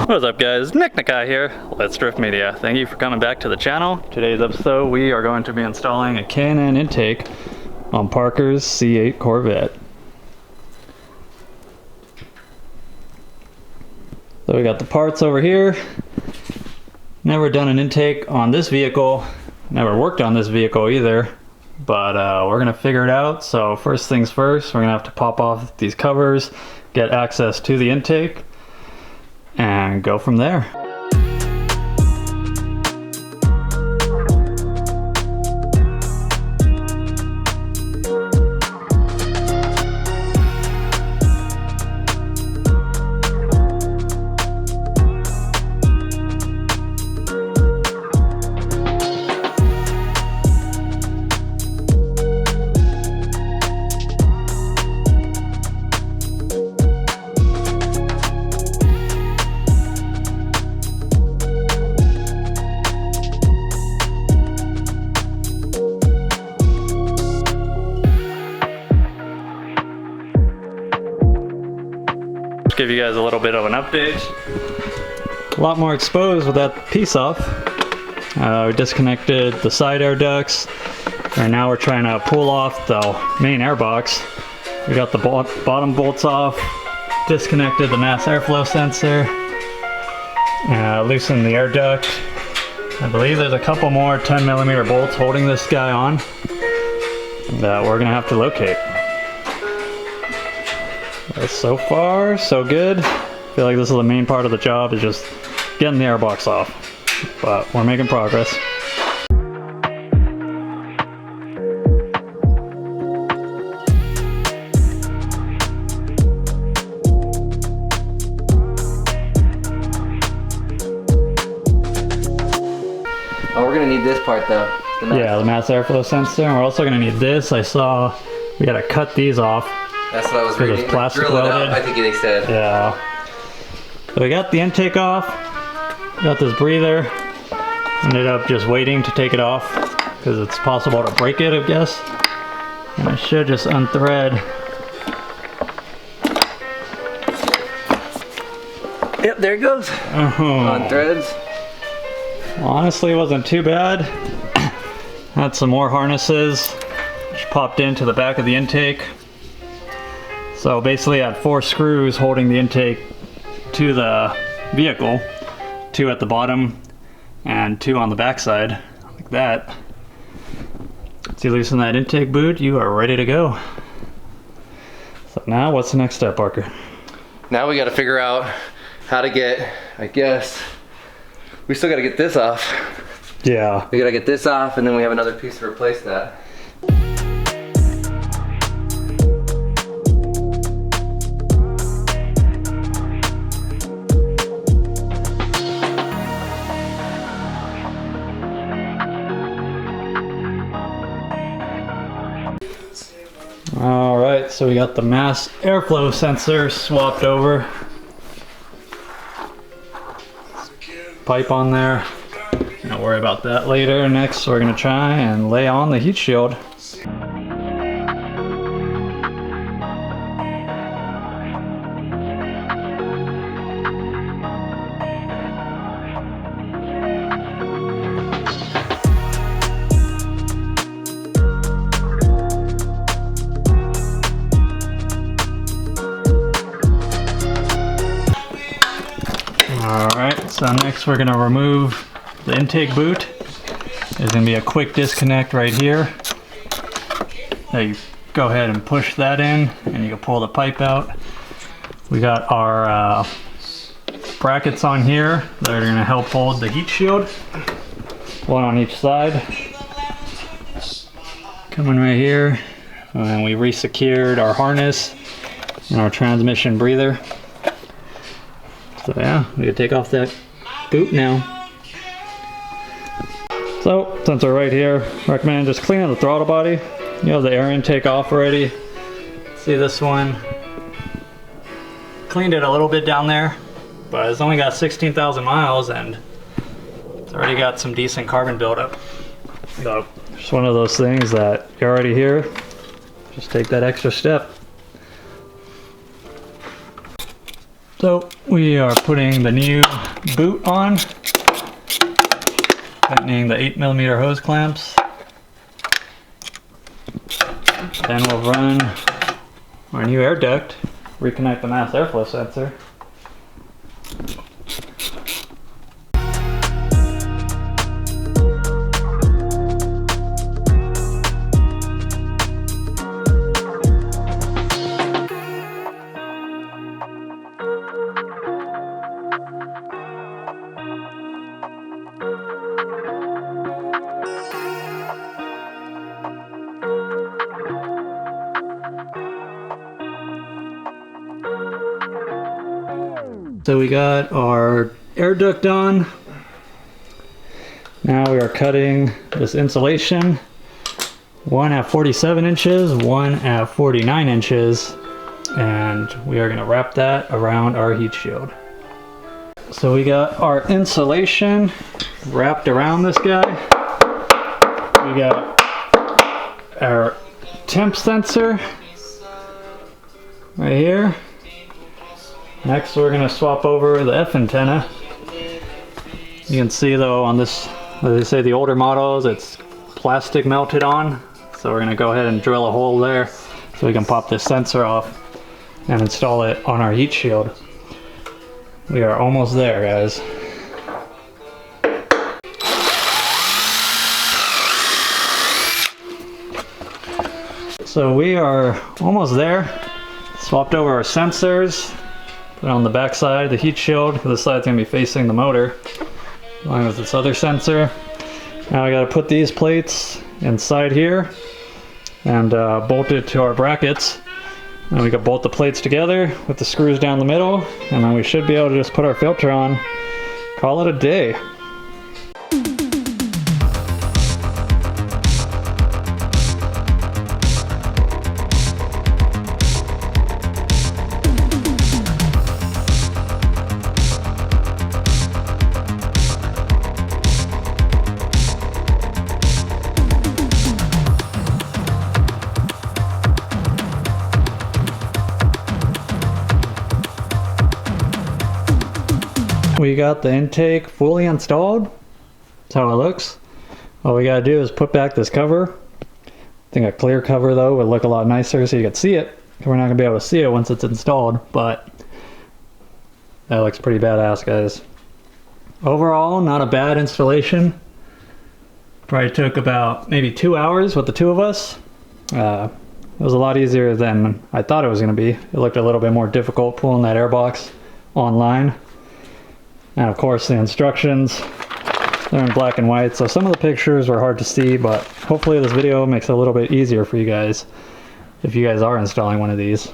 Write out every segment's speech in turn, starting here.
What's up guys, Nick Nakai here, Let's Drift Media. Thank you for coming back to the channel. Today's episode we are going to be installing a K&N intake on Parker's C8 Corvette. So we got the parts over here. Never done an intake on this vehicle, never worked on this vehicle either, but we're gonna figure it out. So first things first, we're gonna have to pop off these covers, get access to the intake, and go from there. Give you guys a little bit of an update. A lot more exposed with that piece off. We disconnected the side air ducts, and now we're trying to pull off the main air box. We got the bottom bolts off, disconnected the mass airflow sensor, loosened the air duct. I believe there's a couple more 10mm bolts holding this guy on that we're gonna have to locate. So far, so good. I feel like this is the main part of the job, is just getting the airbox off. But we're making progress. Oh, we're gonna need this part though. Yeah, the mass airflow sensor. And we're also gonna need this. I saw we gotta cut these off. That's what I was reading. It's plastic Drill it welded. up, I think they said. Yeah. So we got the intake off. Got this breather. Ended up just waiting to take it off because it's possible to break it, I guess. And I should just unthread. Yep, there it goes. On threads. Honestly, it wasn't too bad. Had some more harnesses which popped into the back of the intake. So basically I had 4 screws holding the intake to the vehicle, 2 at the bottom and 2 on the back side, like that. Once you loosen that intake boot, you are ready to go. So now what's the next step, Parker? Now we gotta figure out how to get, I guess, we still gotta get this off. Yeah. We gotta get this off and then we have another piece to replace that. Alright, so we got the mass airflow sensor swapped over. Pipe on there. Don't worry about that later. Next, we're gonna try and lay on the heat shield. Alright, so next we're going to remove the intake boot. There's going to be a quick disconnect right here. So you go ahead and push that in and you can pull the pipe out. We got our brackets on here that are going to help hold the heat shield. One on each side. Coming right here. And we re-secured our harness and our transmission breather. So yeah, we can take off that boot now. So, since we're right here, recommend just cleaning the throttle body. You have the air intake off already. See this one? Cleaned it a little bit down there, but it's only got 16,000 miles and it's already got some decent carbon buildup. So, just one of those things that you're already here, just take that extra step. So we are putting the new boot on, tightening the 8mm hose clamps. Then we'll run our new air duct, reconnect the mass airflow sensor. So we got our air duct on. Now we are cutting this insulation, one at 47 inches, one at 49 inches, and we are going to wrap that around our heat shield. So we got our insulation wrapped around this guy. We got our temp sensor right here. Next we're going to swap over the F antenna. You can see though on this, as they say, the older models, it's plastic melted on. So we're going to go ahead and drill a hole there so we can pop this sensor off and install it on our heat shield. We are almost there, guys. So we are almost there. Swapped over our sensors. Put it on the back side of the heat shield, because this side's going to be facing the motor, along with this other sensor. Now I got to put these plates inside here and bolt it to our brackets. And we can bolt the plates together with the screws down the middle, and then we should be able to just put our filter on, call it a day. We got the intake fully installed. That's how it looks. All we gotta do is put back this cover. I think a clear cover though would look a lot nicer so you could see it. We're not gonna be able to see it once it's installed, but that looks pretty badass, guys. Overall, not a bad installation. Probably took about maybe 2 hours with the two of us. It was a lot easier than I thought it was gonna be. It looked a little bit more difficult pulling that airbox online. And of course the instructions, they're in black and white, so some of the pictures were hard to see, but hopefully this video makes it a little bit easier for you guys if you guys are installing one of these.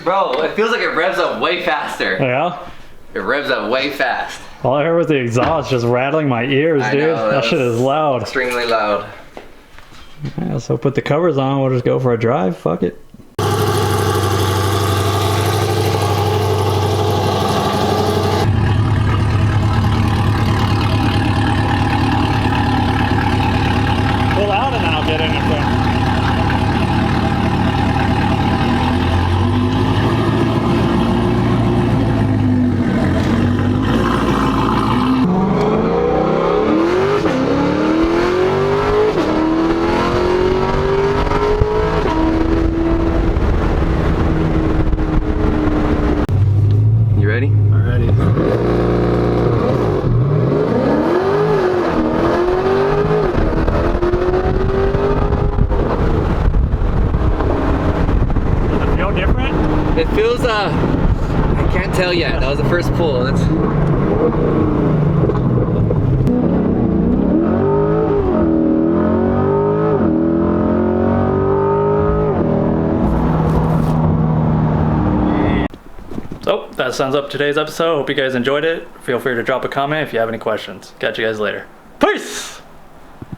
Bro, it feels like it revs up way faster. Yeah? It revs up way fast. All I heard was the exhaust just rattling my ears, dude. I know, that shit is loud. Extremely loud. Yeah, so put the covers on, we'll just go for a drive. Fuck it. Pull out and then I'll get in it. It feels, I can't tell yet. That was the first pull. So that sums up today's episode. Hope you guys enjoyed it. Feel free to drop a comment if you have any questions. Catch you guys later. Peace!